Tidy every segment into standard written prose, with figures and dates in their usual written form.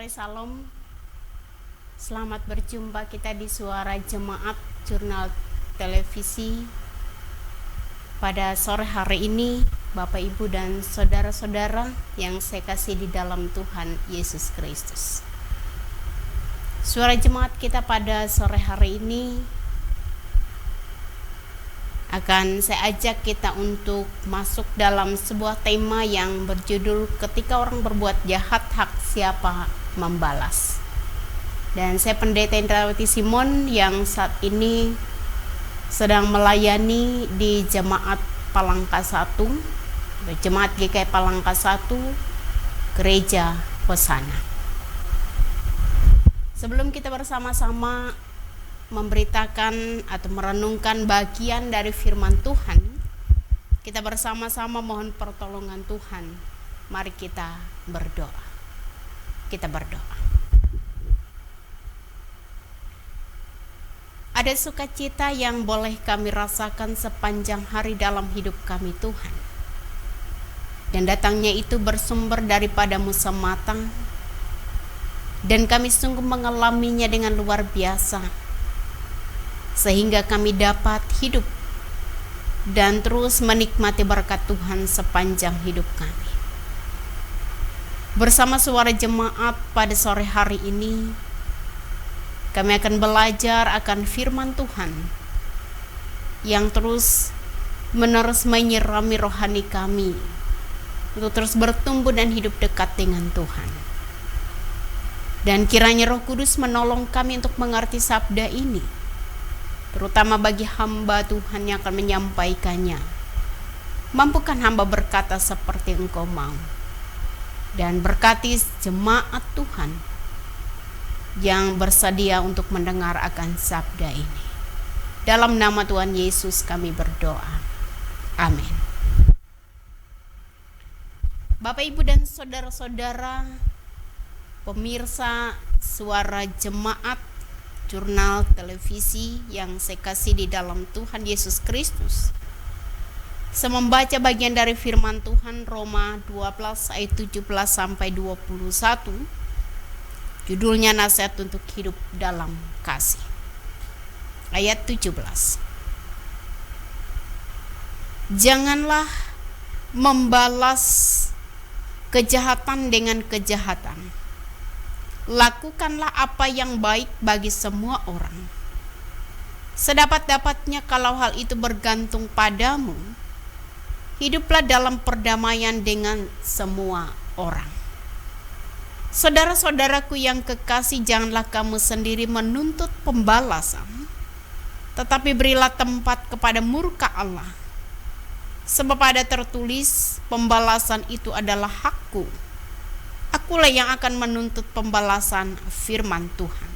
sore, salam. Selamat berjumpa kita di Suara Jemaat Jurnal Televisi. Pada sore hari ini, Bapak, Ibu, dan saudara-saudara yang saya kasih di dalam Tuhan Yesus Kristus. Suara Jemaat kita pada sore hari ini akan saya ajak kita untuk masuk dalam sebuah tema yang berjudul ketika orang berbuat jahat, hak siapa membalas. Dan saya Pendeta Indrawati Simon yang saat ini sedang melayani di Jemaat Palangka 1, Jemaat GKI Palangka 1, Gereja Hosana. Sebelum kita bersama-sama memberitakan atau merenungkan bagian dari firman Tuhan, kita bersama-sama mohon pertolongan Tuhan. Mari kita berdoa. Kita berdoa. Ada sukacita yang boleh kami rasakan sepanjang hari dalam hidup kami, Tuhan. Dan datangnya itu bersumber daripada-Mu semata. Dan kami sungguh mengalaminya dengan luar biasa, sehingga kami dapat hidup dan terus menikmati berkat Tuhan sepanjang hidup kami. Bersama Suara Jemaat pada sore hari ini, kami akan belajar akan firman Tuhan yang terus menerus menyirami rohani kami untuk terus bertumbuh dan hidup dekat dengan Tuhan. Dan kiranya Roh Kudus menolong kami untuk mengerti sabda ini, terutama bagi hamba Tuhan yang akan menyampaikannya. Mampukan hamba berkata seperti Engkau mau, dan berkati jemaat Tuhan yang bersedia untuk mendengar akan sabda ini. Dalam nama Tuhan Yesus kami berdoa. Amin. Bapak, Ibu, dan saudara-saudara pemirsa Suara Jemaat Jurnal Televisi yang saya kasih di dalam Tuhan Yesus Kristus, saya membaca bagian dari firman Tuhan Roma 12 ayat 17 sampai 21. Judulnya nasihat untuk hidup dalam kasih. Ayat 17. Janganlah membalas kejahatan dengan kejahatan. Lakukanlah apa yang baik bagi semua orang. Sedapat-dapatnya kalau hal itu bergantung padamu, hiduplah dalam perdamaian dengan semua orang. Saudara-saudaraku yang kekasih, janganlah kamu sendiri menuntut pembalasan, tetapi berilah tempat kepada murka Allah. Sebab ada tertulis, pembalasan itu adalah hakku. Akulah yang akan menuntut pembalasan, firman Tuhan.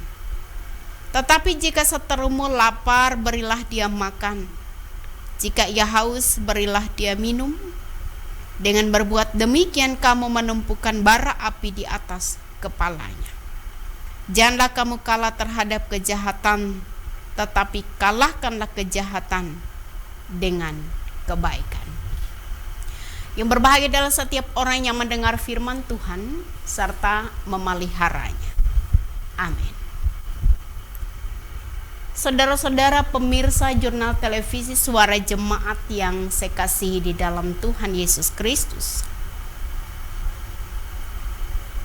Tetapi jika seterumu lapar, berilah dia makan. Jika ia haus, berilah dia minum. Dengan berbuat demikian, kamu menumpukan bara api di atas kepalanya. Janganlah kamu kalah terhadap kejahatan, tetapi kalahkanlah kejahatan dengan kebaikan. Yang berbahagia adalah setiap orang yang mendengar firman Tuhan serta memeliharanya. Amin. Saudara-saudara pemirsa Jurnal Televisi Suara Jemaat yang saya kasihi di dalam Tuhan Yesus Kristus,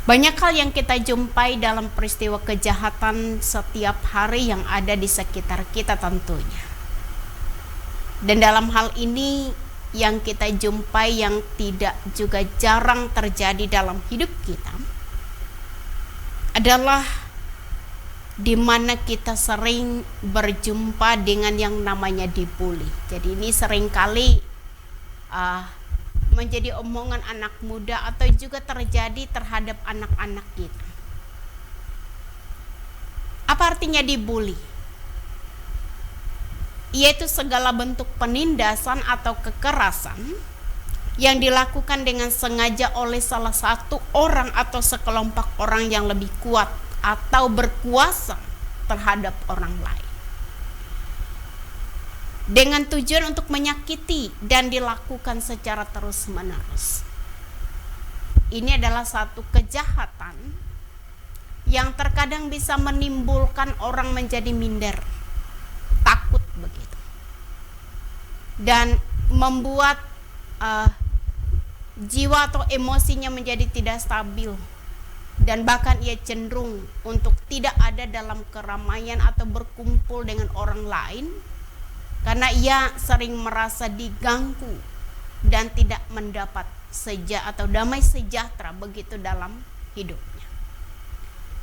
banyak hal yang kita jumpai dalam peristiwa kejahatan setiap hari yang ada di sekitar kita tentunya. Dan dalam hal ini yang kita jumpai yang tidak juga jarang terjadi dalam hidup kita adalah di mana kita sering berjumpa dengan yang namanya dibully. Jadi ini seringkali menjadi omongan anak muda atau juga terjadi terhadap anak-anak kita. Apa artinya dibully? Yaitu segala bentuk penindasan atau kekerasan yang dilakukan dengan sengaja oleh salah satu orang atau sekelompok orang yang lebih kuat atau berkuasa terhadap orang lain, dengan tujuan untuk menyakiti dan dilakukan secara terus-menerus. Ini adalah satu kejahatan yang terkadang bisa menimbulkan orang menjadi minder, takut begitu, dan membuat jiwa atau emosinya menjadi tidak stabil, dan bahkan ia cenderung untuk tidak ada dalam keramaian atau berkumpul dengan orang lain karena ia sering merasa diganggu dan tidak mendapat atau damai sejahtera begitu dalam hidupnya.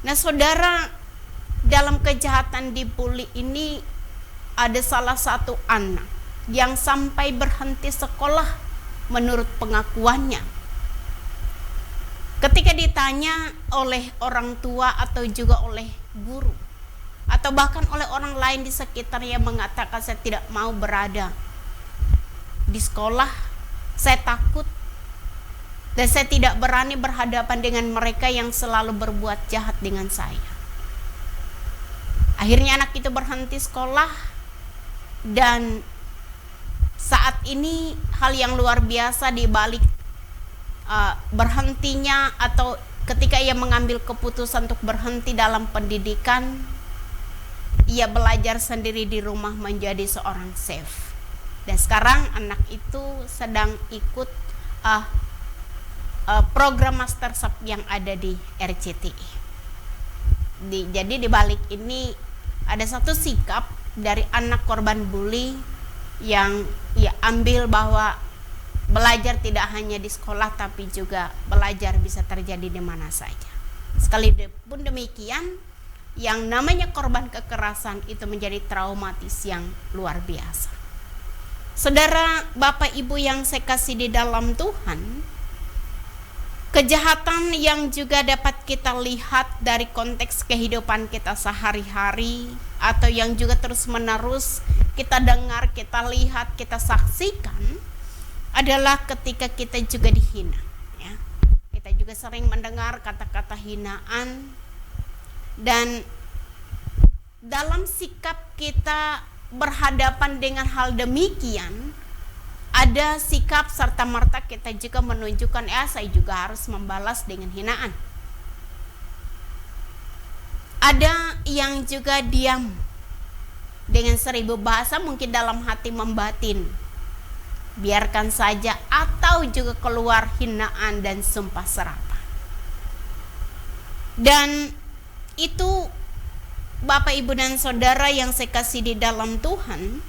Nah, saudara, dalam kejahatan dibully ini ada salah satu anak yang sampai berhenti sekolah menurut pengakuannya. Ketika ditanya oleh orang tua atau juga oleh guru atau bahkan oleh orang lain di sekitarnya, mengatakan saya tidak mau berada di sekolah, saya takut, dan saya tidak berani berhadapan dengan mereka yang selalu berbuat jahat dengan saya. Akhirnya anak itu berhenti sekolah, dan saat ini hal yang luar biasa di balik berhentinya atau ketika ia mengambil keputusan untuk berhenti dalam pendidikan, ia belajar sendiri di rumah menjadi seorang chef. Dan sekarang anak itu sedang ikut program master chef yang ada di RCTI. Jadi di balik ini ada satu sikap dari anak korban bully yang ia ambil bahwa belajar tidak hanya di sekolah tapi juga belajar bisa terjadi di mana saja. Sekalipun demikian, yang namanya korban kekerasan itu menjadi traumatis yang luar biasa. Saudara, Bapak Ibu yang saya kasih di dalam Tuhan, kejahatan yang juga dapat kita lihat dari konteks kehidupan kita sehari-hari atau yang juga terus-menerus kita dengar, kita lihat, kita saksikan adalah ketika kita juga dihina, ya. Kita juga sering mendengar kata-kata hinaan, dan dalam sikap kita berhadapan dengan hal demikian, ada sikap serta-merta kita juga menunjukkan, saya juga harus membalas dengan hinaan. Ada yang juga diam dengan 1000 bahasa, mungkin dalam hati membatin, biarkan saja, atau juga keluar hinaan dan sumpah serapah. Dan itu Bapak, Ibu, dan Saudara yang saya kasih di dalam Tuhan,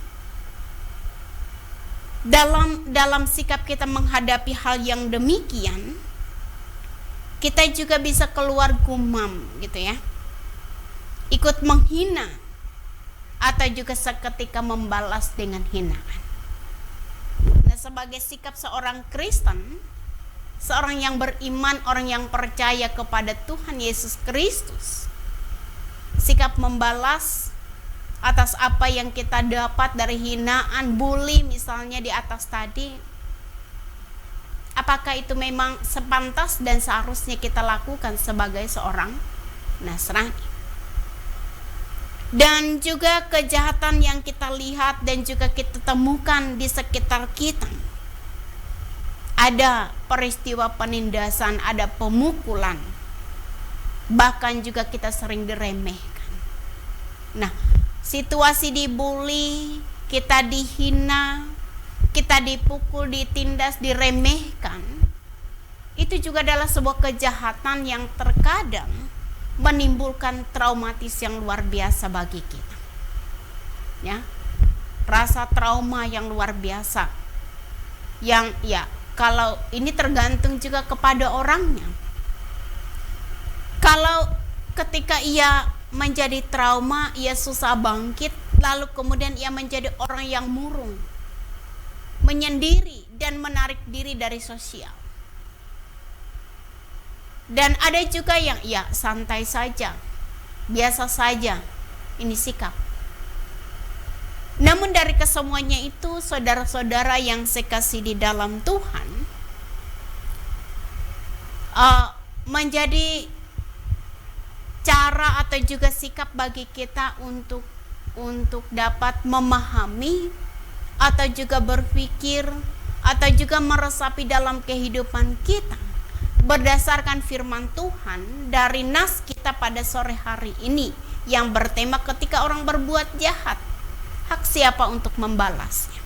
dalam sikap kita menghadapi hal yang demikian, kita juga bisa keluar gumam gitu ya, ikut menghina atau juga seketika membalas dengan hinaan. Nah, sebagai sikap seorang Kristen, seorang yang beriman, orang yang percaya kepada Tuhan Yesus Kristus, sikap membalas atas apa yang kita dapat dari hinaan, bully misalnya di atas tadi, apakah itu memang sepantas dan seharusnya kita lakukan sebagai seorang Nasrani? Dan juga kejahatan yang kita lihat dan juga kita temukan di sekitar kita, ada peristiwa penindasan, ada pemukulan, bahkan juga kita sering diremehkan. Nah, situasi dibully, kita dihina, kita dipukul, ditindas, diremehkan, itu juga adalah sebuah kejahatan yang terkadang menimbulkan traumatis yang luar biasa bagi kita, ya, rasa trauma yang luar biasa, yang ya kalau ini tergantung juga kepada orangnya. Kalau ketika ia menjadi trauma, ia susah bangkit, lalu kemudian ia menjadi orang yang murung, menyendiri dan menarik diri dari sosial. Dan ada juga yang ya santai saja, biasa saja, ini sikap. Namun dari kesemuanya itu, saudara-saudara yang saya kasih di dalam Tuhan, menjadi cara atau juga sikap bagi kita untuk dapat memahami atau juga berpikir atau juga meresapi dalam kehidupan kita berdasarkan firman Tuhan dari nas kita pada sore hari ini yang bertema ketika orang berbuat jahat, hak siapa untuk membalasnya.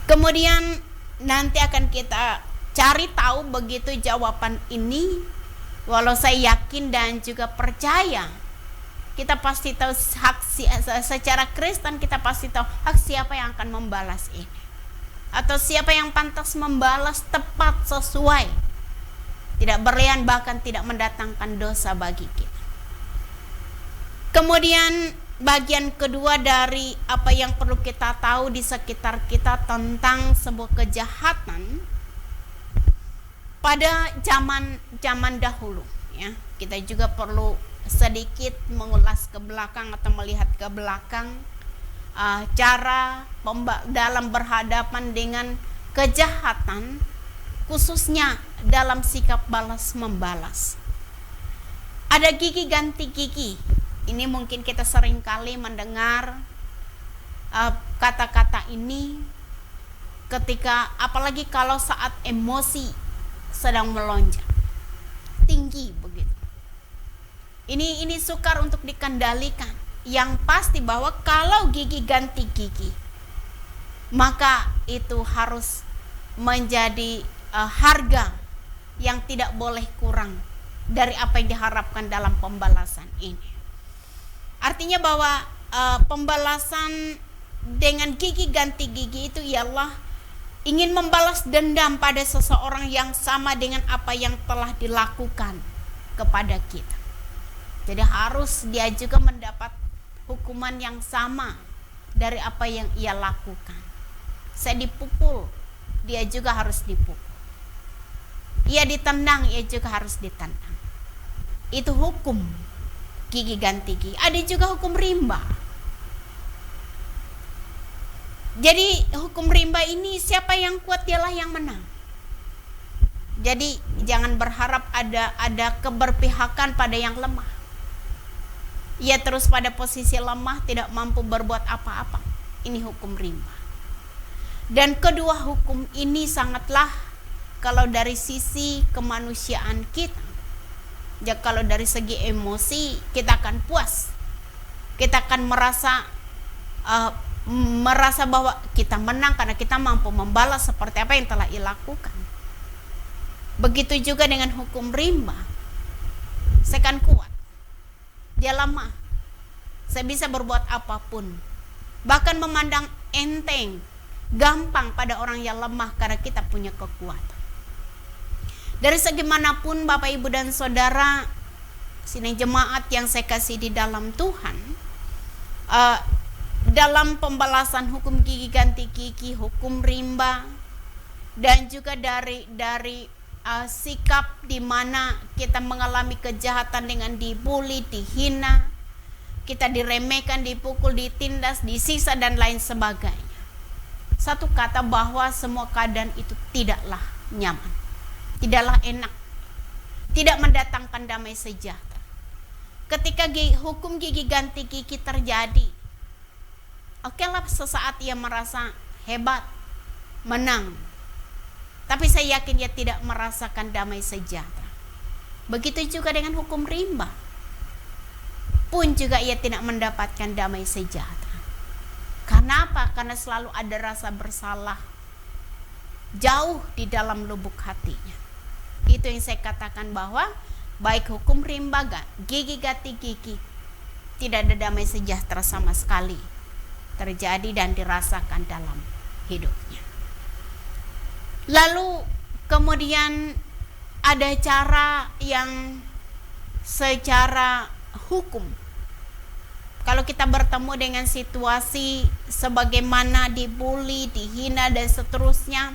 Kemudian nanti akan kita cari tahu begitu jawaban ini. Walau saya yakin dan juga percaya, kita pasti tahu hak secara Kristen, kita pasti tahu hak siapa yang akan membalas ini, atau siapa yang pantas membalas tepat sesuai, tidak berlian bahkan tidak mendatangkan dosa bagi kita. Kemudian bagian kedua dari apa yang perlu kita tahu di sekitar kita tentang sebuah kejahatan pada zaman dahulu, ya. Kita juga perlu sedikit mengulas ke belakang atau melihat ke belakang cara dalam berhadapan dengan kejahatan, khususnya dalam sikap balas membalas. Ada gigi ganti gigi. Ini mungkin kita sering kali mendengar kata-kata ini ketika, apalagi kalau saat emosi sedang melonjak tinggi begitu. Ini sukar untuk dikendalikan. Yang pasti bahwa kalau gigi ganti gigi, maka itu harus menjadi harga yang tidak boleh kurang dari apa yang diharapkan dalam pembalasan ini. Artinya bahwa pembalasan dengan gigi ganti gigi itu ialah ingin membalas dendam pada seseorang yang sama dengan apa yang telah dilakukan kepada kita. Jadi harus dia juga mendapat hukuman yang sama dari apa yang ia lakukan. Saya dipukul, dia juga harus dipukul. Ia ditendang, ia juga harus ditendang. Itu hukum gigi ganti gigi. Ada juga hukum rimba. Jadi hukum rimba ini siapa yang kuat dialah yang menang. Jadi jangan berharap ada keberpihakan pada yang lemah. Ia terus pada posisi lemah, tidak mampu berbuat apa-apa. Ini hukum rimba. Dan kedua hukum ini sangatlah, kalau dari sisi kemanusiaan kita, ya kalau dari segi emosi kita akan puas, kita akan merasa bahwa kita menang karena kita mampu membalas seperti apa yang telah dilakukan. Begitu juga dengan hukum rimba. Saya kan kuat, dia lemah, saya bisa berbuat apapun, bahkan memandang enteng, gampang pada orang yang lemah karena kita punya kekuatan. Dari segi manapun Bapak Ibu dan Saudara sini jemaat yang saya kasih di dalam Tuhan, dalam pembalasan hukum gigi ganti gigi, hukum rimba, dan juga dari sikap di mana kita mengalami kejahatan dengan dibully, dihina, kita diremehkan, dipukul, ditindas, disiksa dan lain sebagainya. Satu kata bahwa semua keadaan itu tidaklah nyaman, tidaklah enak, tidak mendatangkan damai sejahtera. Ketika hukum gigi ganti gigi terjadi, okelah sesaat ia merasa hebat, menang, tapi saya yakin dia tidak merasakan damai sejahtera. Begitu juga dengan hukum rimba, pun juga ia tidak mendapatkan damai sejahtera. Karena apa? Karena selalu ada rasa bersalah jauh di dalam lubuk hatinya. Itu yang saya katakan bahwa baik hukum rimba, gigi ganti gigi, tidak ada damai sejahtera sama sekali terjadi dan dirasakan dalam hidupnya. Lalu kemudian ada cara yang secara hukum, kalau kita bertemu dengan situasi sebagaimana dibully, dihina dan seterusnya,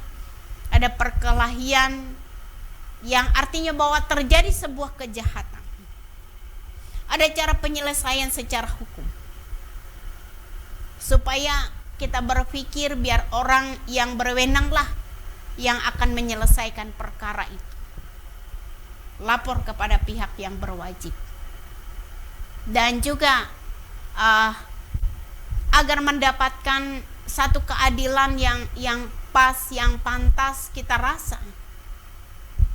ada perkelahian yang artinya bahwa terjadi sebuah kejahatan, ada cara penyelesaian secara hukum supaya kita berpikir biar orang yang berwenanglah yang akan menyelesaikan perkara itu. Lapor kepada pihak yang berwajib. Dan juga agar mendapatkan satu keadilan yang pas, yang pantas kita rasa.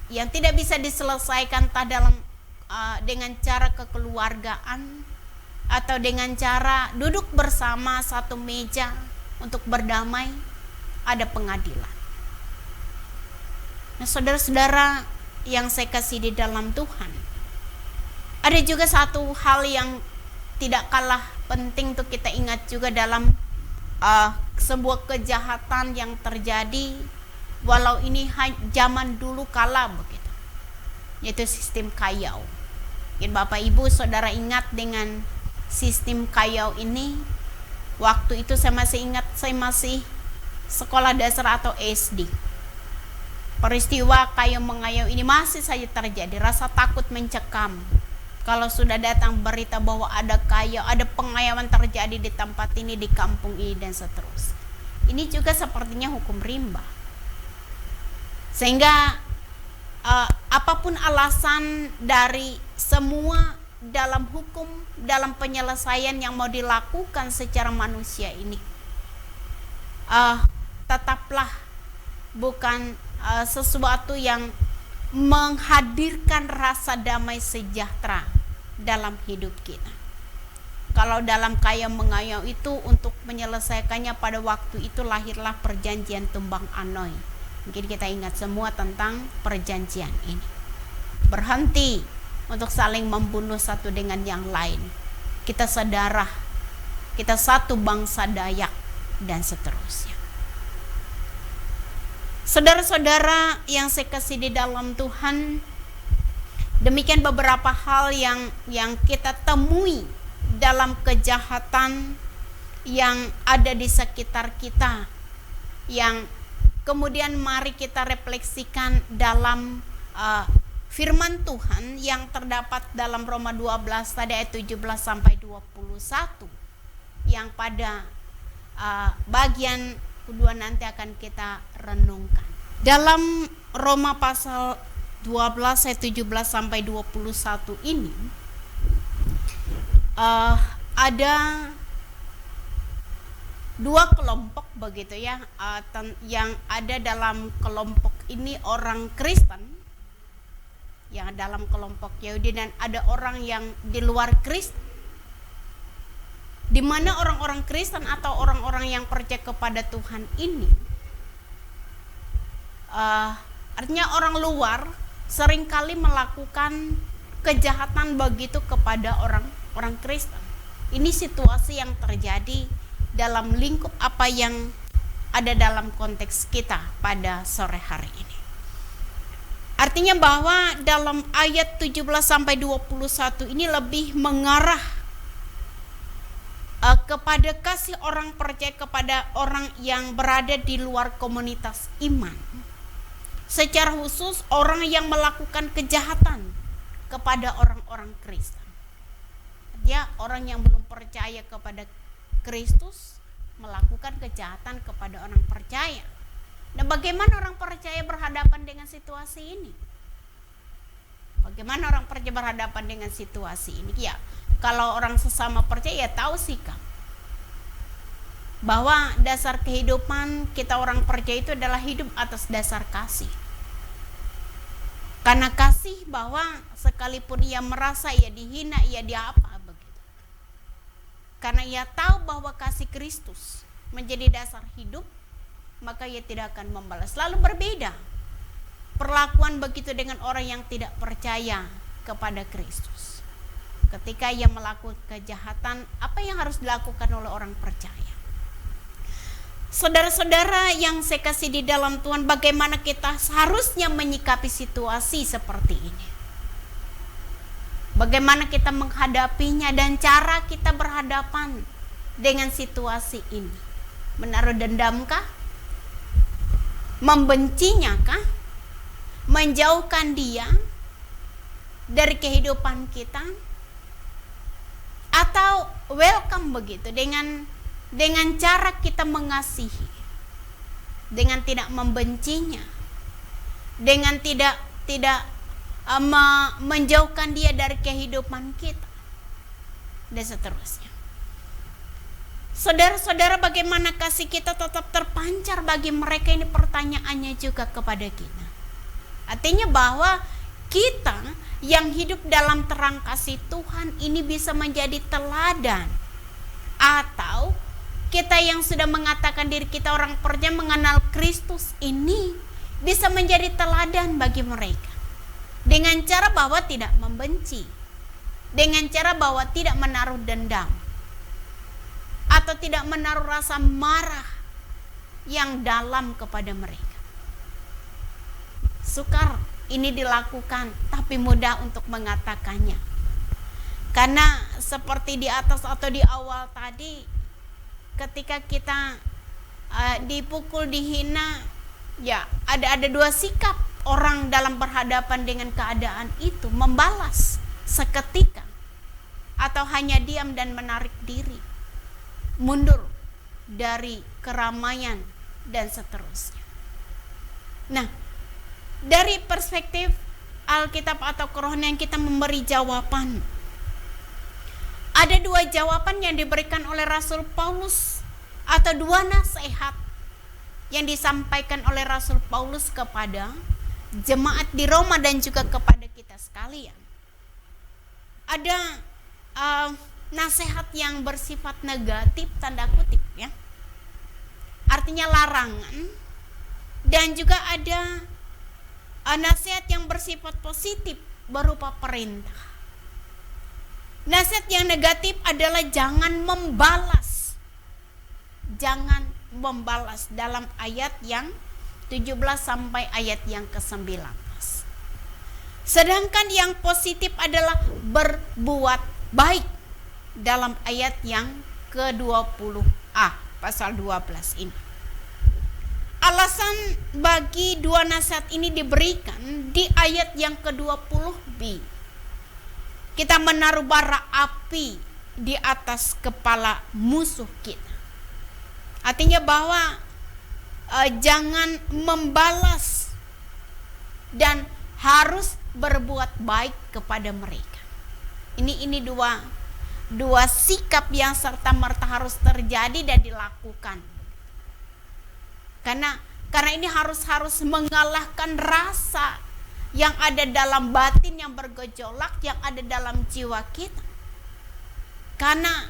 yang tidak bisa diselesaikan dalam dengan cara kekeluargaan atau dengan cara duduk bersama satu meja untuk berdamai, ada pengadilan. Nah, saudara-saudara yang saya kasih di dalam Tuhan, ada juga satu hal yang tidak kalah penting untuk kita ingat juga dalam sebuah kejahatan yang terjadi, walau ini zaman dulu kala begitu, yaitu sistem kayau. Mungkin Bapak Ibu Saudara ingat dengan sistem kayau ini. Waktu itu saya masih ingat, saya masih sekolah dasar atau SD. Peristiwa kayau mengayau ini masih saja terjadi. Rasa takut mencekam kalau sudah datang berita bahwa ada kayau, ada pengayauan terjadi di tempat ini, di kampung ini, dan seterusnya. Ini juga sepertinya hukum rimba. Sehingga apapun alasan dari semua dalam hukum, dalam penyelesaian yang mau dilakukan secara manusia ini, tetaplah bukan sesuatu yang menghadirkan rasa damai sejahtera dalam hidup kita. Kalau dalam kayau mengayau itu, untuk menyelesaikannya pada waktu itu lahirlah perjanjian tumbang Anoy. Mungkin kita ingat semua tentang perjanjian ini. Berhenti untuk saling membunuh satu dengan yang lain. Kita saudara, kita satu bangsa Dayak, dan seterusnya. Saudara-saudara yang saya kasih di dalam Tuhan, demikian beberapa hal yang kita temui dalam kejahatan yang ada di sekitar kita, yang kemudian mari kita refleksikan dalam firman Tuhan yang terdapat dalam Roma 12 tadi ayat 17 sampai 21, yang pada bagian kedua nanti akan kita renungkan. Dalam Roma pasal 12 ayat 17 sampai 21 ini ada dua kelompok begitu ya, yang ada dalam kelompok ini orang Kristen, yang dalam kelompok Yahudi, dan ada orang yang di luar Kristen, di mana orang-orang Kristen atau orang-orang yang percaya kepada Tuhan ini, artinya orang luar seringkali melakukan kejahatan begitu kepada orang Kristen. Ini situasi yang terjadi dalam lingkup apa yang ada dalam konteks kita pada sore hari ini. Artinya bahwa dalam ayat 17 sampai 21 ini lebih mengarah kepada kasih orang percaya kepada orang yang berada di luar komunitas iman. Secara khusus orang yang melakukan kejahatan kepada orang-orang Kristen. Ya, orang yang belum percaya kepada Kristus melakukan kejahatan kepada orang percaya. Dan bagaimana orang percaya berhadapan dengan situasi ini? Bagaimana orang percaya berhadapan dengan situasi ini? Ya, kalau orang sesama percaya ya tahu sikap bahwa dasar kehidupan kita orang percaya itu adalah hidup atas dasar kasih. Karena kasih, bahwa sekalipun ia merasa ia dihina, ia diapa begitu. Karena ia tahu bahwa kasih Kristus menjadi dasar hidup, maka ia tidak akan membalas. Lalu berbeda perlakuan begitu dengan orang yang tidak percaya kepada Kristus. Ketika ia melakukan kejahatan, apa yang harus dilakukan oleh orang percaya? Saudara-saudara yang saya kasih di dalam Tuhan, bagaimana kita seharusnya menyikapi situasi seperti ini? Bagaimana kita menghadapinya dan cara kita berhadapan dengan situasi ini? Menaruh dendamkah? Membencinya kah? Menjauhkan dia dari kehidupan kita? Atau welcome begitu dengan cara kita mengasihi, dengan tidak membencinya, dengan tidak menjauhkan dia dari kehidupan kita, dan seterusnya. Saudara-saudara, bagaimana kasih kita tetap terpancar bagi mereka? Ini pertanyaannya juga kepada kita. Artinya bahwa kita yang hidup dalam terang kasih Tuhan ini bisa menjadi teladan. Atau kita yang sudah mengatakan diri kita orang percaya mengenal Kristus ini bisa menjadi teladan bagi mereka. Dengan cara bahwa tidak membenci, dengan cara bahwa tidak menaruh dendam, atau tidak menaruh rasa marah yang dalam kepada mereka. Sukar ini dilakukan, tapi mudah untuk mengatakannya. Karena seperti di atas atau di awal tadi, ketika kita dipukul, dihina, ya ada dua sikap orang dalam berhadapan dengan keadaan itu: membalas seketika atau hanya diam dan menarik diri, mundur dari keramaian dan seterusnya. Nah, dari perspektif Alkitab atau kerohanian kita memberi jawaban. Ada dua jawaban yang diberikan oleh Rasul Paulus, atau dua nasihat yang disampaikan oleh Rasul Paulus kepada jemaat di Roma dan juga kepada kita sekalian. Ada nasihat yang bersifat negatif, tanda kutip ya, artinya larangan, dan juga ada nasihat yang bersifat positif berupa perintah. Nasihat yang negatif adalah jangan membalas. Jangan membalas dalam ayat yang 17 sampai ayat yang ke-19. Sedangkan yang positif adalah berbuat baik dalam ayat yang ke-20a, pasal 12 ini. Alasan bagi dua nasihat ini diberikan di ayat yang ke-20b. Kita menaruh bara api di atas kepala musuh kita. Artinya bahwa jangan membalas dan harus berbuat baik kepada mereka. Ini dua sikap yang serta merta harus terjadi dan dilakukan. Karena ini harus mengalahkan rasa yang ada dalam batin yang bergejolak, yang ada dalam jiwa kita. Karena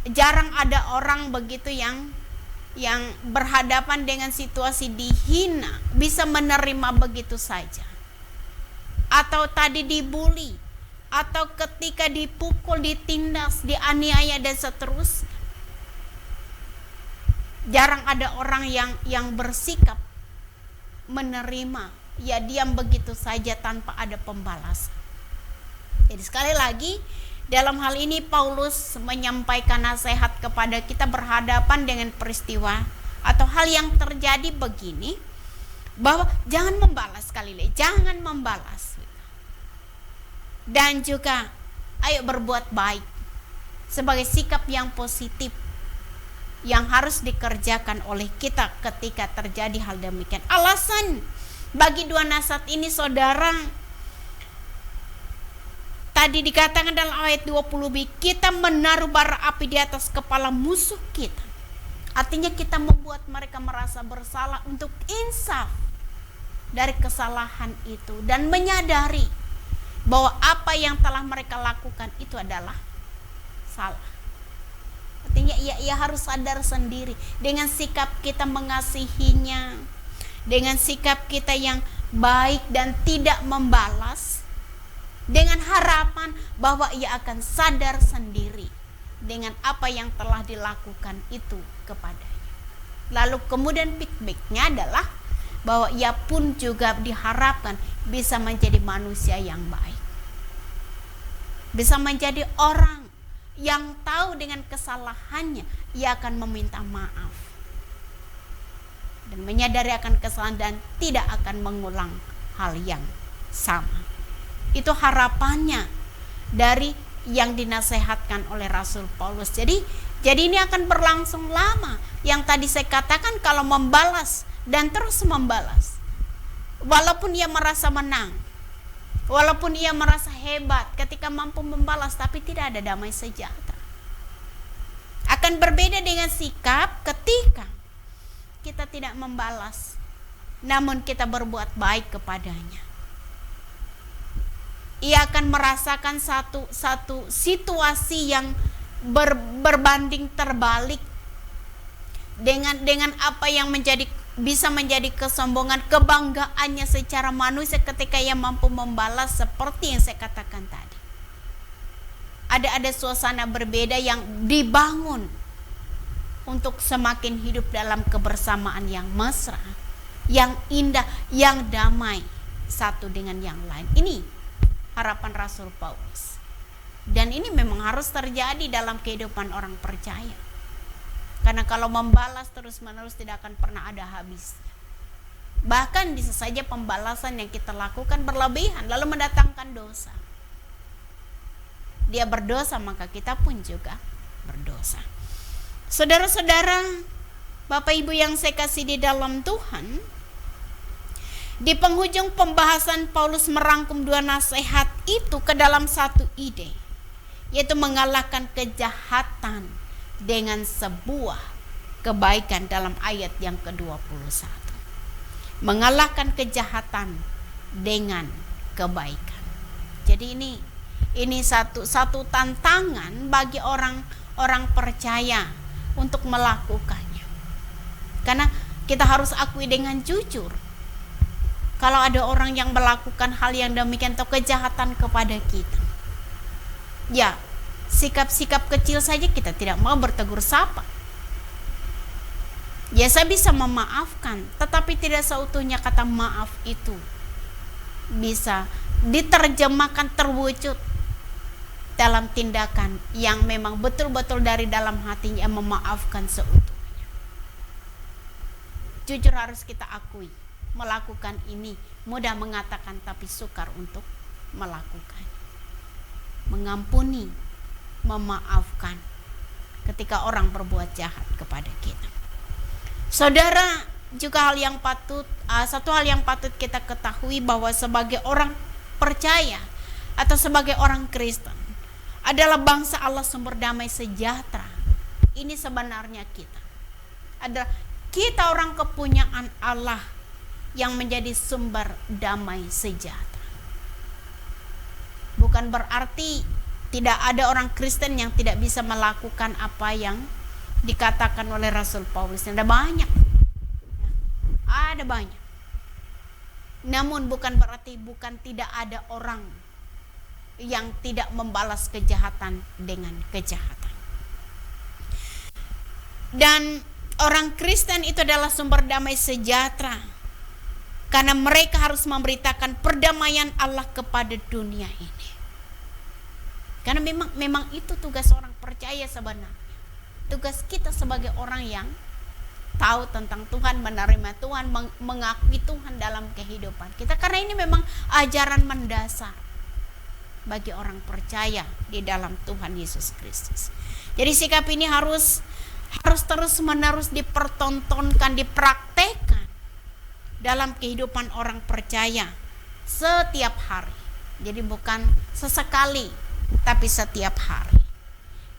jarang ada orang begitu yang berhadapan dengan situasi dihina bisa menerima begitu saja. Atau tadi dibully, atau ketika dipukul, ditindas, dianiaya dan seterusnya. Jarang ada orang yang bersikap menerima, ya diam begitu saja tanpa ada pembalasan. Jadi sekali lagi, dalam hal ini Paulus menyampaikan nasihat kepada kita berhadapan dengan peristiwa atau hal yang terjadi begini, bahwa jangan membalas, sekali lagi jangan membalas, dan juga ayo berbuat baik sebagai sikap yang positif yang harus dikerjakan oleh kita ketika terjadi hal demikian. Alasan bagi dua nasihat ini, saudara, tadi dikatakan dalam ayat 20b, kita menaruh bara api di atas kepala musuh kita. Artinya kita membuat mereka merasa bersalah untuk insaf dari kesalahan itu dan menyadari bahwa apa yang telah mereka lakukan itu adalah salah. Artinya ia harus sadar sendiri dengan sikap kita mengasihinya, dengan sikap kita yang baik dan tidak membalas, dengan harapan bahwa ia akan sadar sendiri dengan apa yang telah dilakukan itu kepadanya. Lalu kemudian feedbacknya adalah bahwa ia pun juga diharapkan bisa menjadi manusia yang baik, bisa menjadi orang yang tahu dengan kesalahannya, ia akan meminta maaf dan menyadari akan kesalahan dan tidak akan mengulang hal yang sama. Itu harapannya dari yang dinasehatkan oleh Rasul Paulus. Jadi ini akan berlangsung lama. Yang tadi saya katakan, kalau membalas dan terus membalas, walaupun ia merasa menang, walaupun ia merasa hebat ketika mampu membalas, tapi tidak ada damai sejahtera. Akan berbeda dengan sikap ketika kita tidak membalas, namun kita berbuat baik kepadanya, ia akan merasakan satu situasi yang berbanding terbalik dengan apa yang bisa menjadi kesombongan, kebanggaannya secara manusia ketika ia mampu membalas seperti yang saya katakan tadi. Ada suasana berbeda yang dibangun untuk semakin hidup dalam kebersamaan yang mesra, yang indah, yang damai satu dengan yang lain. Ini harapan Rasul Paulus. Dan ini memang harus terjadi dalam kehidupan orang percaya. Karena kalau membalas terus-menerus tidak akan pernah ada habis. Bahkan bisa saja pembalasan yang kita lakukan berlebihan lalu mendatangkan dosa. Dia berdosa, maka kita pun juga berdosa. Saudara-saudara, Bapak Ibu yang saya kasih di dalam Tuhan, di penghujung pembahasan Paulus merangkum dua nasihat itu ke dalam satu ide, yaitu mengalahkan kejahatan dengan sebuah kebaikan dalam ayat yang ke-21. Mengalahkan kejahatan dengan kebaikan. Jadi ini satu tantangan bagi orang percaya untuk melakukannya. Karena kita harus akui dengan jujur, kalau ada orang yang melakukan hal yang demikian atau kejahatan kepada kita, ya sikap-sikap kecil saja kita tidak mau bertegur sapa. Ya, saya bisa memaafkan, tetapi tidak seutuhnya kata maaf itu bisa diterjemahkan terwujud dalam tindakan yang memang betul-betul dari dalam hatinya memaafkan seutuhnya. Jujur harus kita akui, melakukan ini mudah mengatakan tapi sukar untuk melakukan. Mengampuni, memaafkan ketika orang berbuat jahat kepada kita. Saudara, juga satu hal yang patut kita ketahui bahwa sebagai orang percaya atau sebagai orang Kristen adalah bangsa Allah sumber damai sejahtera. Ini sebenarnya adalah kita orang kepunyaan Allah yang menjadi sumber damai sejahtera. Bukan berarti tidak ada orang Kristen yang tidak bisa melakukan apa yang dikatakan oleh Rasul Paulus. Ada banyak. Namun bukan berarti tidak ada orang yang tidak membalas kejahatan dengan kejahatan. Dan orang Kristen itu adalah sumber damai sejahtera, karena mereka harus memberitakan perdamaian Allah kepada dunia ini. Karena memang itu tugas orang percaya sebenarnya. Tugas kita sebagai orang yang tahu tentang Tuhan, menerima Tuhan, mengakui Tuhan dalam kehidupan kita. Karena ini memang ajaran mendasar bagi orang percaya di dalam Tuhan Yesus Kristus. Jadi sikap ini harus terus-menerus dipertontonkan, dipraktekkan dalam kehidupan orang percaya setiap hari. Jadi bukan sesekali, tapi setiap hari.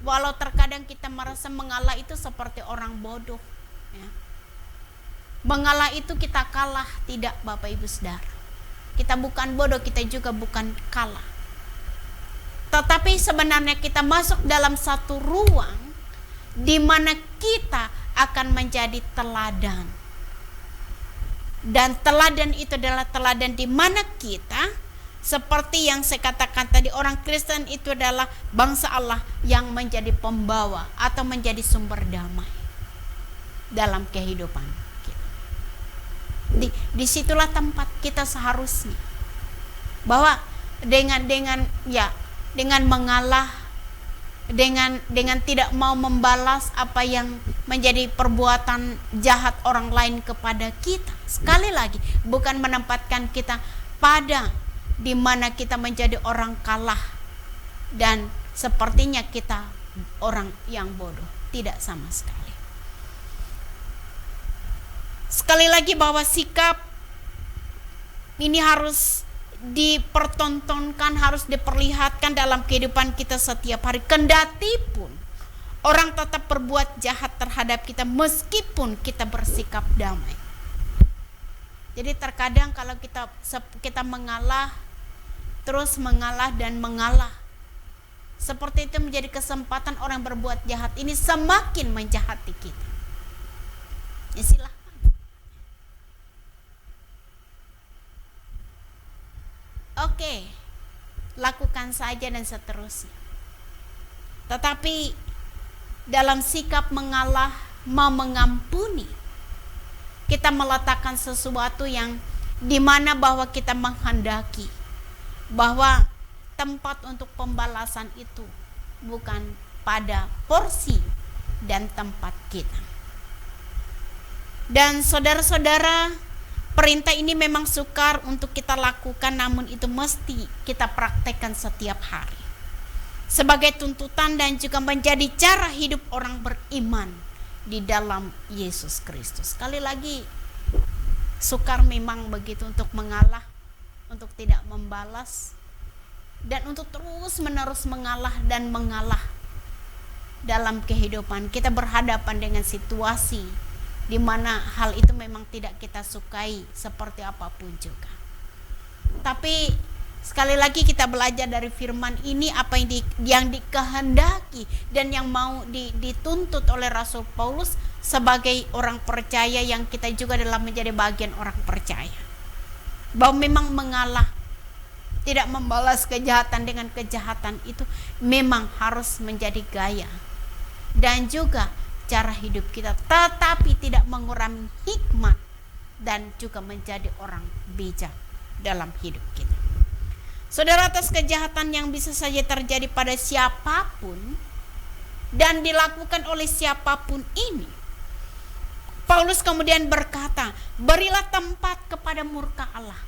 Walau terkadang kita merasa mengalah itu seperti orang bodoh, ya. Mengalah itu kita kalah, tidak Bapak Ibu Saudara. Kita bukan bodoh, kita juga bukan kalah. Tetapi sebenarnya kita masuk dalam satu ruang di mana kita akan menjadi teladan. Dan teladan itu adalah teladan di mana kita, seperti yang saya katakan tadi, orang Kristen itu adalah bangsa Allah yang menjadi pembawa atau menjadi sumber damai dalam kehidupan kita. Disitulah tempat kita seharusnya, bahwa dengan mengalah, dengan tidak mau membalas apa yang menjadi perbuatan jahat orang lain kepada kita. Sekali lagi, bukan menempatkan kita pada di mana kita menjadi orang kalah dan sepertinya kita orang yang bodoh. Tidak sama sekali. Sekali lagi bahwa sikap ini harus dipertontonkan, harus diperlihatkan dalam kehidupan kita setiap hari. Kendati pun orang tetap berbuat jahat terhadap kita meskipun kita bersikap damai. Jadi terkadang kalau kita mengalah, terus mengalah dan mengalah, seperti itu menjadi kesempatan orang berbuat jahat ini semakin menjahati kita. Ya silahkan. Oke, lakukan saja dan seterusnya. Tetapi dalam sikap mengalah, mau mengampuni, kita meletakkan sesuatu yang dimana bahwa kita menghendaki bahwa tempat untuk pembalasan itu bukan pada porsi dan tempat kita. Dan saudara-saudara, perintah ini memang sukar untuk kita lakukan, namun itu mesti kita praktekkan setiap hari sebagai tuntutan dan juga menjadi cara hidup orang beriman di dalam Yesus Kristus. Sekali lagi, sukar memang begitu untuk mengalah, untuk tidak membalas, dan untuk terus-menerus mengalah dan mengalah. Dalam kehidupan kita berhadapan dengan situasi di mana hal itu memang tidak kita sukai seperti apapun juga. Tapi sekali lagi kita belajar dari firman ini apa yang dikehendaki dan yang mau dituntut oleh Rasul Paulus sebagai orang percaya yang kita juga dalam menjadi bagian orang percaya. Bahwa memang mengalah, tidak membalas kejahatan dengan kejahatan itu memang harus menjadi gaya dan juga cara hidup kita, tetapi tidak mengurangi hikmat dan juga menjadi orang bijak dalam hidup kita. Saudara, atas kejahatan yang bisa saja terjadi pada siapapun dan dilakukan oleh siapapun ini, Paulus kemudian berkata, berilah tempat kepada murka Allah.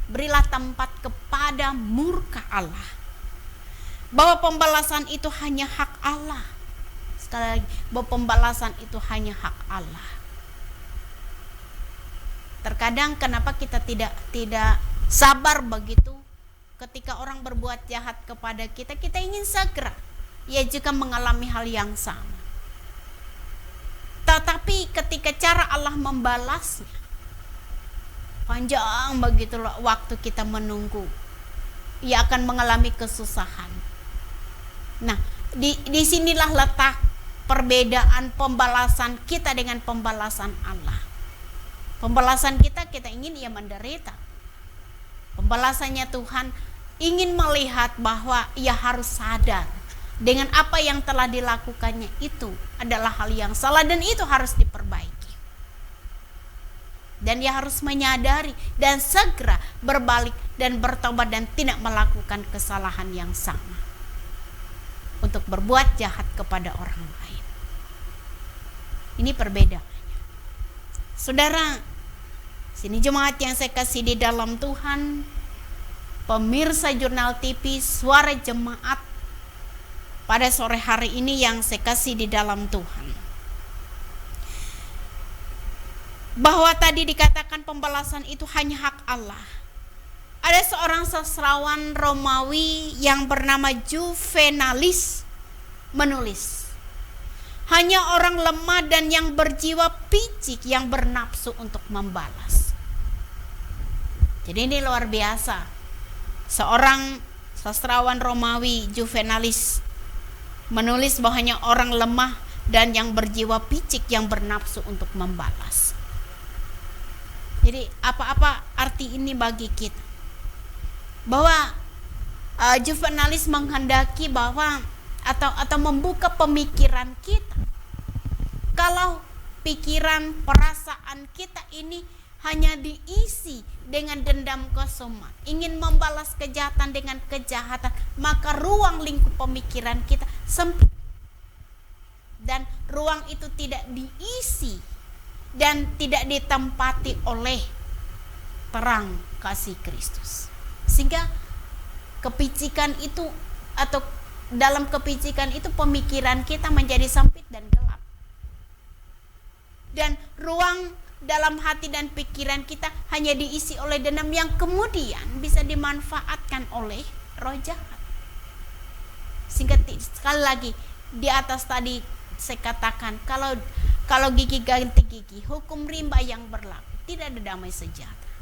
Berilah tempat kepada murka Allah. Bahwa pembalasan itu hanya hak Allah. Sekali lagi, bahwa pembalasan itu hanya hak Allah. Terkadang kenapa kita tidak sabar begitu ketika orang berbuat jahat kepada kita, kita ingin segera ia juga mengalami hal yang sama. Tetapi ketika cara Allah membalasnya, panjang begitulah waktu kita menunggu, ia akan mengalami kesusahan. Nah, di sinilah letak perbedaan pembalasan kita dengan pembalasan Allah. Pembalasan kita ingin ia menderita. Pembalasannya Tuhan ingin melihat bahwa ia harus sadar dengan apa yang telah dilakukannya itu adalah hal yang salah dan itu harus diperbaiki. Dan ia harus menyadari dan segera berbalik dan bertobat dan tidak melakukan kesalahan yang sama untuk berbuat jahat kepada orang lain. Ini perbedaannya. Saudara, sini jemaat yang saya kasih di dalam Tuhan, pemirsa Jurnal TV Suara Jemaat pada sore hari ini yang saya kasih di dalam Tuhan, bahwa tadi dikatakan pembalasan itu hanya hak Allah. Ada seorang sastrawan Romawi yang bernama Juvenalis menulis, hanya orang lemah dan yang berjiwa picik yang bernafsu untuk membalas. Jadi ini luar biasa. Seorang sastrawan Romawi Juvenalis menulis bahwa hanya orang lemah dan yang berjiwa picik yang bernafsu untuk membalas. Jadi apa arti ini bagi kita? Bahwa Juvenalis menghendaki bahwa atau membuka pemikiran kita. Kalau pikiran, perasaan kita ini hanya diisi dengan dendam kesumat, ingin membalas kejahatan dengan kejahatan, maka ruang lingkup pemikiran kita sempit. Dan ruang itu tidak diisi dan tidak ditempati oleh terang kasih Kristus. Sehingga kepicikan itu atau dalam kepicikan itu pemikiran kita menjadi sempit dan gelap. Dan ruang dalam hati dan pikiran kita hanya diisi oleh dendam yang kemudian bisa dimanfaatkan oleh roh jahat. Sehingga sekali lagi di atas tadi saya katakan, kalau gigi ganti gigi, hukum rimba yang berlaku. tidak ada damai sejahtera.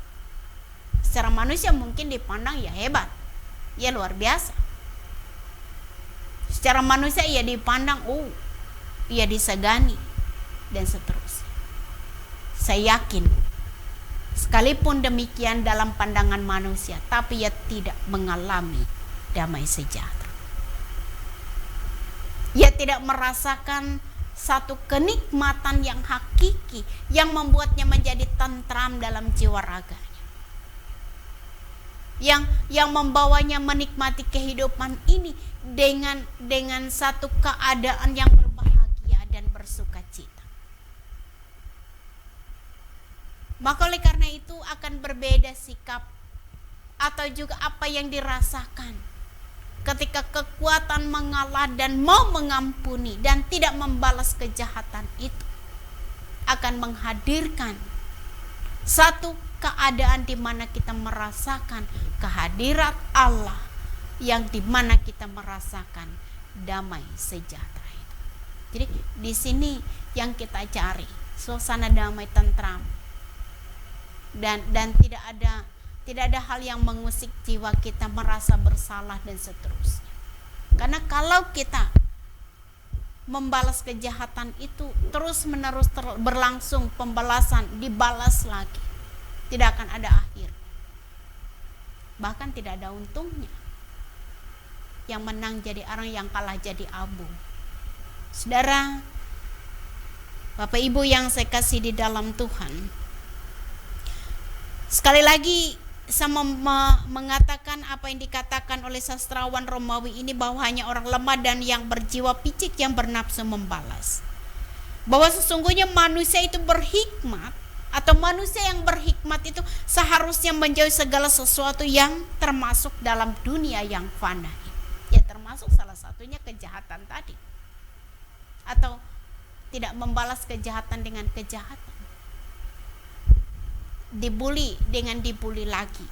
Secara manusia mungkin dipandang ya hebat, ya luar biasa. Secara manusia ia dipandang, ia disegani, dan seterusnya. Saya yakin, sekalipun demikian dalam pandangan manusia, tapi ia tidak mengalami damai sejahtera. Ia tidak merasakan satu kenikmatan yang hakiki yang membuatnya menjadi tentram dalam jiwa raganya. Yang membawanya menikmati kehidupan ini dengan satu keadaan yang berbahagia dan bersuka cita. Maka oleh karena itu akan berbeda sikap atau juga apa yang dirasakan ketika kekuatan mengalah dan mau mengampuni dan tidak membalas kejahatan itu akan menghadirkan satu keadaan di mana kita merasakan kehadirat Allah, yang di mana kita merasakan damai sejahtera itu. Jadi di sini yang kita cari suasana damai tentram dan tidak ada hal yang mengusik jiwa kita merasa bersalah dan seterusnya. Karena kalau kita membalas kejahatan itu terus-menerus berlangsung, pembalasan dibalas lagi, tidak akan ada akhir. Bahkan tidak ada untungnya. Yang menang jadi arang, yang kalah jadi abu. Saudara, Bapak Ibu yang saya kasih di dalam Tuhan, sekali lagi saya mengatakan apa yang dikatakan oleh sastrawan Romawi ini, bahwa hanya orang lemah dan yang berjiwa picik yang bernafsu membalas. Bahwa sesungguhnya manusia itu berhikmat, atau manusia yang berhikmat itu seharusnya menjauhi segala sesuatu yang termasuk dalam dunia yang fana. Ya, termasuk salah satunya kejahatan tadi, atau tidak membalas kejahatan dengan kejahatan, dibuli dengan dibuli lagi.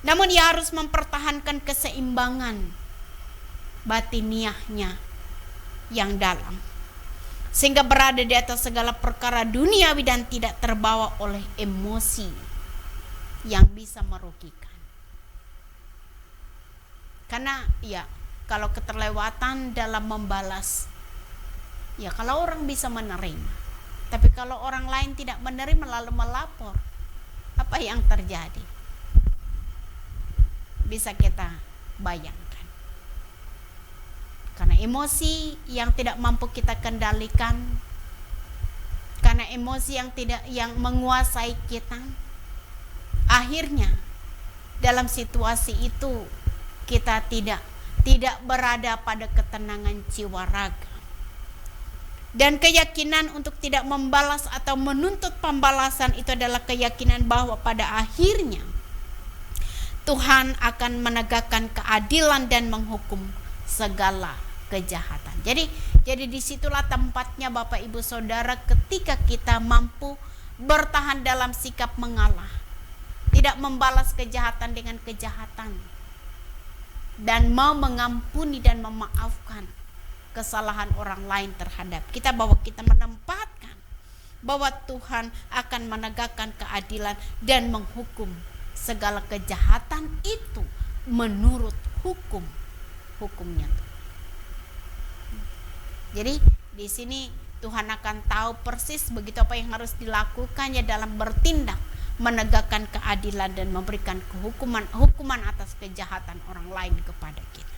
Namun ia harus mempertahankan keseimbangan batiniahnya yang dalam, sehingga berada di atas segala perkara duniawi dan tidak terbawa oleh emosi yang bisa merugikan. Karena ya, kalau keterlewatan dalam membalas, ya kalau orang bisa menerima, tapi kalau orang lain tidak menerima lalu melapor, apa yang terjadi? Bisa kita bayangkan. Karena emosi yang tidak mampu kita kendalikan, karena emosi yang menguasai kita, akhirnya dalam situasi itu kita tidak berada pada ketenangan jiwa raga. Dan keyakinan untuk tidak membalas atau menuntut pembalasan itu adalah keyakinan bahwa pada akhirnya Tuhan akan menegakkan keadilan dan menghukum segala kejahatan. Jadi disitulah tempatnya Bapak Ibu Saudara, ketika kita mampu bertahan dalam sikap mengalah, tidak membalas kejahatan dengan kejahatan, dan mau mengampuni dan memaafkan kesalahan orang lain terhadap kita, bahwa kita menempatkan bahwa Tuhan akan menegakkan keadilan dan menghukum segala kejahatan itu menurut hukumnya. Jadi di sini Tuhan akan tahu persis begitu apa yang harus dilakukannya dalam bertindak menegakkan keadilan dan memberikan hukuman atas kejahatan orang lain kepada kita.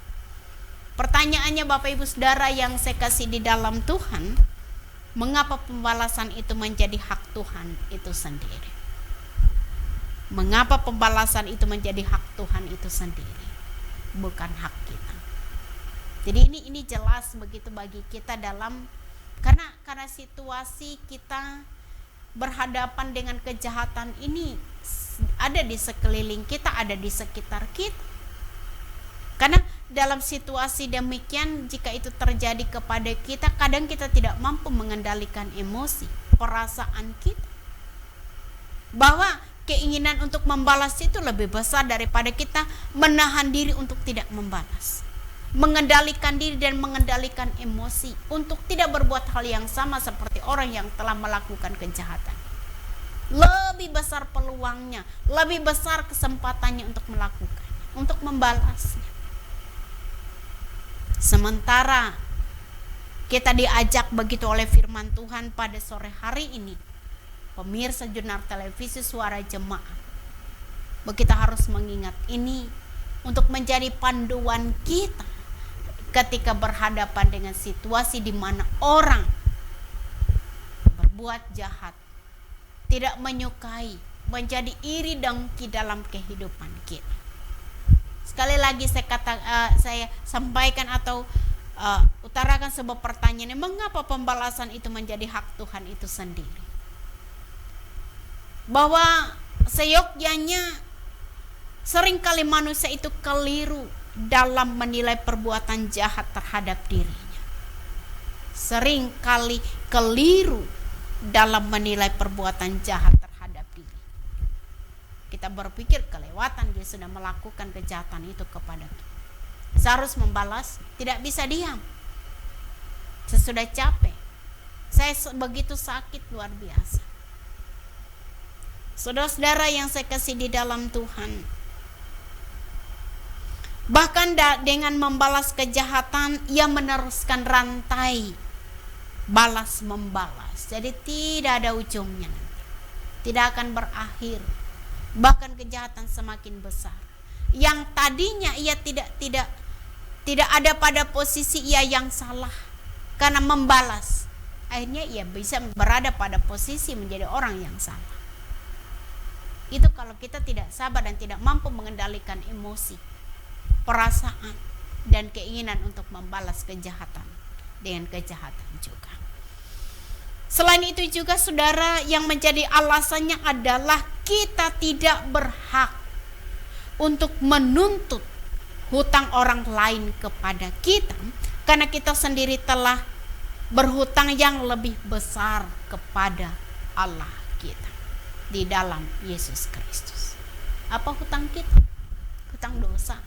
Pertanyaannya Bapak Ibu Saudara yang saya kasih di dalam Tuhan, mengapa pembalasan itu menjadi hak Tuhan itu sendiri? Mengapa pembalasan itu menjadi hak Tuhan itu sendiri, bukan hak kita? Jadi ini jelas begitu bagi kita dalam karena situasi kita berhadapan dengan kejahatan ini ada di sekeliling kita, ada di sekitar kita. Karena dalam situasi demikian, jika itu terjadi kepada kita, kadang kita tidak mampu mengendalikan emosi, perasaan kita, bahwa keinginan untuk membalas itu lebih besar daripada kita menahan diri untuk tidak membalas, mengendalikan diri dan mengendalikan emosi untuk tidak berbuat hal yang sama seperti orang yang telah melakukan kejahatan. lebih besar peluangnya, lebih besar kesempatannya untuk melakukannya, untuk membalasnya. Sementara kita diajak begitu oleh firman Tuhan pada sore hari ini, pemirsa jurnal televisi Suara Jemaat, kita harus mengingat ini untuk menjadi panduan kita ketika berhadapan dengan situasi di mana orang berbuat jahat, tidak menyukai, menjadi iri dengki dalam kehidupan kita. Sekali lagi saya sampaikan atau utarakan sebuah pertanyaan, mengapa pembalasan itu menjadi hak Tuhan itu sendiri? Bahwa seyogyanya seringkali manusia itu keliru dalam menilai perbuatan jahat terhadap dirinya. Seringkali keliru dalam menilai perbuatan jahat terhadap diri. Kita berpikir kelewatan dia sudah melakukan kejahatan itu kepada kita. Saya harus membalas, tidak bisa diam. Saya sudah capek. Saya begitu sakit luar biasa. Saudara-saudara yang saya kasih di dalam Tuhan, bahkan dengan membalas kejahatan, ia meneruskan rantai balas membalas. Jadi tidak ada ujungnya nanti. Tidak akan berakhir. Bahkan kejahatan semakin besar. Yang tadinya ia tidak ada pada posisi ia yang salah karena membalas, akhirnya ia bisa berada pada posisi menjadi orang yang salah. Itu kalau kita tidak sabar dan tidak mampu mengendalikan emosi, perasaan, dan keinginan untuk membalas kejahatan dengan kejahatan juga. Selain itu juga saudara, yang menjadi alasannya adalah kita tidak berhak untuk menuntut hutang orang lain kepada kita, karena kita sendiri telah berhutang yang lebih besar kepada Allah kita di dalam Yesus Kristus. Apa hutang kita? Hutang dosa.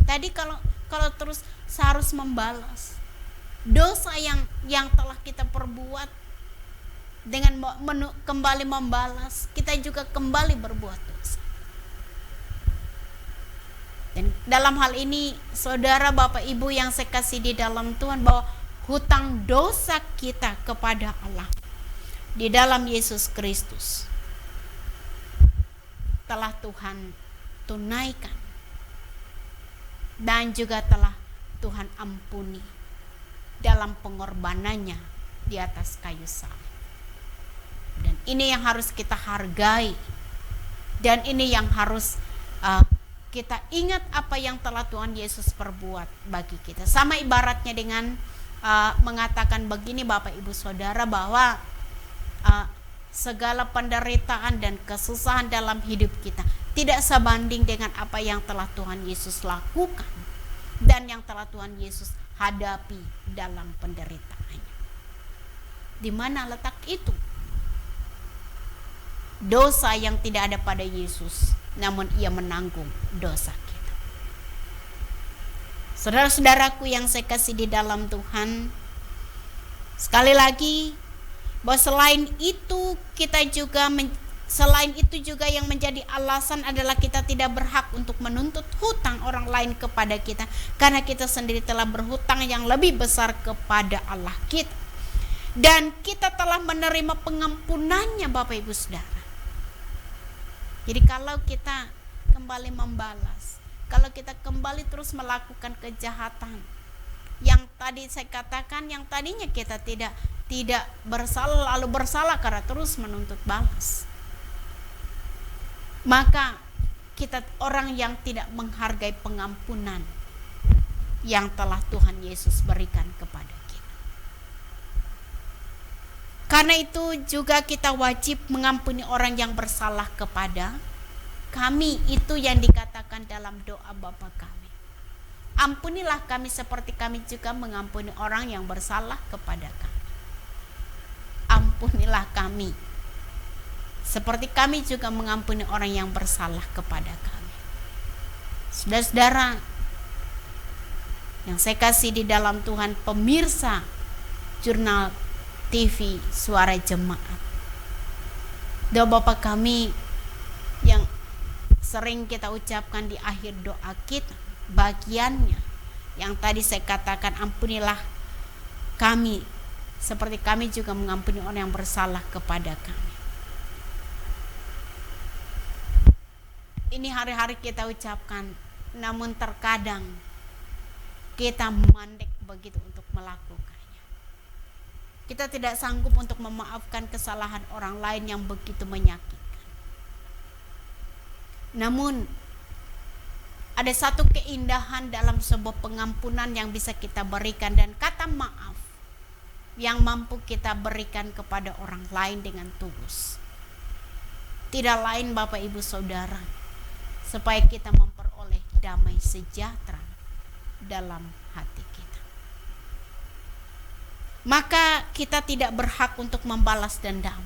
Tadi kalau terus harus membalas dosa yang telah kita perbuat, dengan kembali membalas, kita juga kembali berbuat dosa. Dan dalam hal ini, saudara, Bapak, Ibu yang saya kasih di dalam Tuhan, bahwa hutang dosa kita kepada Allah di dalam Yesus Kristus telah Tuhan tunaikan dan juga telah Tuhan ampuni dalam pengorbanannya di atas kayu salib. Dan ini yang harus kita hargai, dan ini yang harus kita ingat apa yang telah Tuhan Yesus perbuat bagi kita. Sama ibaratnya dengan mengatakan begini, Bapak Ibu Saudara, bahwa segala penderitaan dan kesusahan dalam hidup kita tidak sebanding dengan apa yang telah Tuhan Yesus lakukan dan yang telah Tuhan Yesus hadapi dalam penderitaannya. Di mana letak itu? Dosa yang tidak ada pada Yesus, namun ia menanggung dosa kita. Saudara-saudaraku yang saya kasih di dalam Tuhan, sekali lagi, bahwa selain itu juga yang menjadi alasan adalah kita tidak berhak untuk menuntut hutang orang lain kepada kita, karena kita sendiri telah berhutang yang lebih besar kepada Allah kita, dan kita telah menerima pengampunannya, Bapak Ibu Saudara. Jadi kalau kita kembali membalas, kalau kita kembali terus melakukan kejahatan yang tadi saya katakan, yang tadinya kita tidak bersalah lalu bersalah karena terus menuntut balas, maka kita orang yang tidak menghargai pengampunan yang telah Tuhan Yesus berikan kepada kita. Karena itu juga kita wajib mengampuni orang yang bersalah kepada kami. Itu yang dikatakan dalam doa Bapa kami. Ampunilah kami seperti kami juga mengampuni orang yang bersalah kepada kami. Ampunilah kami seperti kami juga mengampuni orang yang bersalah kepada kami. Saudara-saudara yang saya kasih di dalam Tuhan, pemirsa jurnal TV Suara Jemaat, Doa Bapa kami yang sering kita ucapkan di akhir doa kita, bagiannya yang tadi saya katakan, ampunilah kami seperti kami juga mengampuni orang yang bersalah kepada kami. Ini hari-hari kita ucapkan, namun terkadang kita mandek begitu untuk melakukannya. Kita tidak sanggup untuk memaafkan kesalahan orang lain yang begitu menyakitkan. Namun ada satu keindahan dalam sebuah pengampunan yang bisa kita berikan, dan kata maaf yang mampu kita berikan kepada orang lain dengan tulus. Tidak lain Bapak Ibu Saudara, supaya kita memperoleh damai sejahtera dalam hati kita. Maka kita tidak berhak untuk membalas dendam.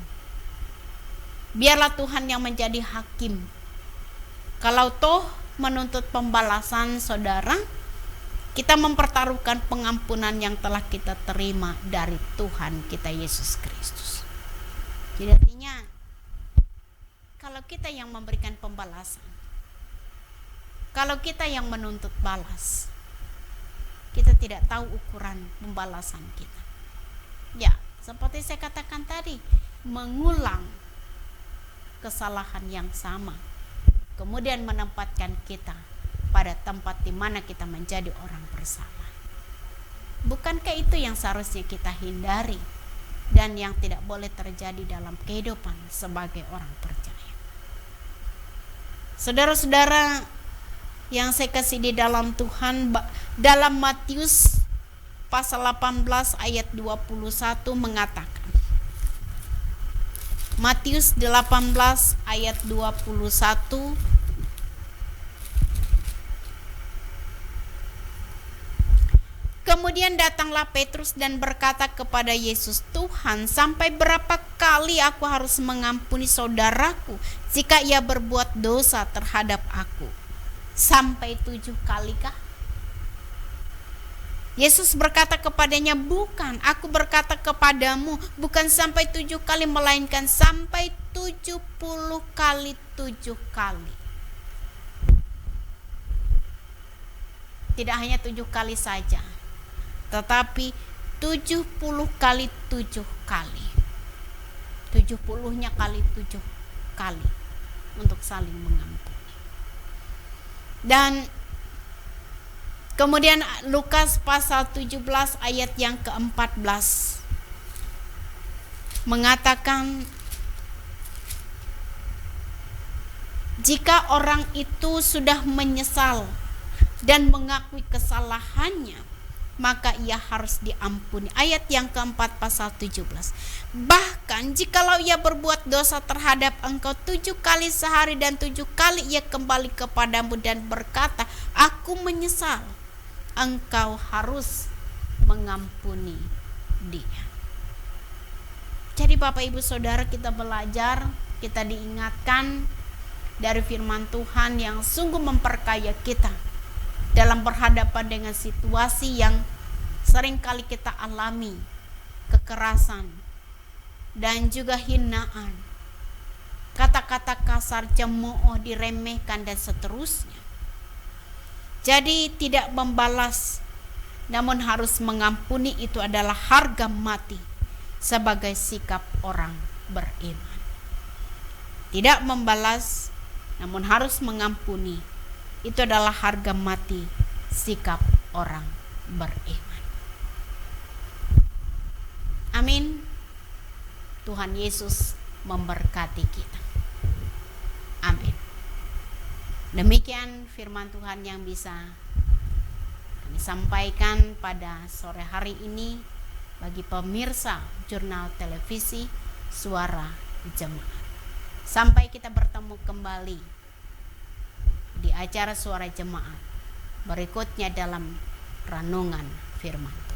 Biarlah Tuhan yang menjadi hakim. Kalau toh menuntut pembalasan, saudara, kita mempertaruhkan pengampunan yang telah kita terima dari Tuhan kita Yesus Kristus. Jadi artinya, kalau kita yang memberikan pembalasan, kalau kita yang menuntut balas, kita tidak tahu ukuran pembalasan kita. Ya, seperti saya katakan tadi, mengulang kesalahan yang sama, kemudian menempatkan kita pada tempat di mana kita menjadi orang bersalah. Bukankah itu yang seharusnya kita hindari dan yang tidak boleh terjadi dalam kehidupan sebagai orang percaya? Saudara-saudara yang saya kasih di dalam Tuhan, dalam Matius pasal 18 ayat 21 mengatakan, Matius 18 ayat 21, kemudian datanglah Petrus dan berkata kepada Yesus, Tuhan, sampai berapa kali aku harus mengampuni saudaraku jika ia berbuat dosa terhadap aku? Sampai 7 kali kah? Yesus berkata kepadanya, bukan, aku berkata kepadamu, bukan sampai 7 kali, melainkan sampai 70 kali 7 kali. Tidak hanya 7 kali saja, tetapi 70 kali 7 kali. 70-nya kali 7 kali untuk saling mengampuni. Dan kemudian Lukas pasal 17 ayat yang ke-14 mengatakan, jika orang itu sudah menyesal dan mengakui kesalahannya, maka ia harus diampuni. Ayat yang keempat pasal 17. Bahkan jikalau ia berbuat dosa terhadap engkau 7 kali sehari dan 7 kali ia kembali kepadamu dan berkata, aku menyesal, engkau harus mengampuni dia. Jadi Bapak Ibu Saudara, kita belajar, kita diingatkan dari firman Tuhan yang sungguh memperkaya kita dalam berhadapan dengan situasi yang seringkali kita alami, kekerasan dan juga hinaan, kata-kata kasar, cemooh, diremehkan dan seterusnya. Jadi tidak membalas namun harus mengampuni itu adalah harga mati sebagai sikap orang beriman. Tidak membalas namun harus mengampuni, itu adalah harga mati sikap orang beriman. Amin. Tuhan Yesus memberkati kita. Amin. Demikian firman Tuhan yang bisa kami sampaikan pada sore hari ini bagi pemirsa jurnal televisi Suara Jemaat. Sampai kita bertemu kembali di acara Suara Jemaat berikutnya dalam renungan firman.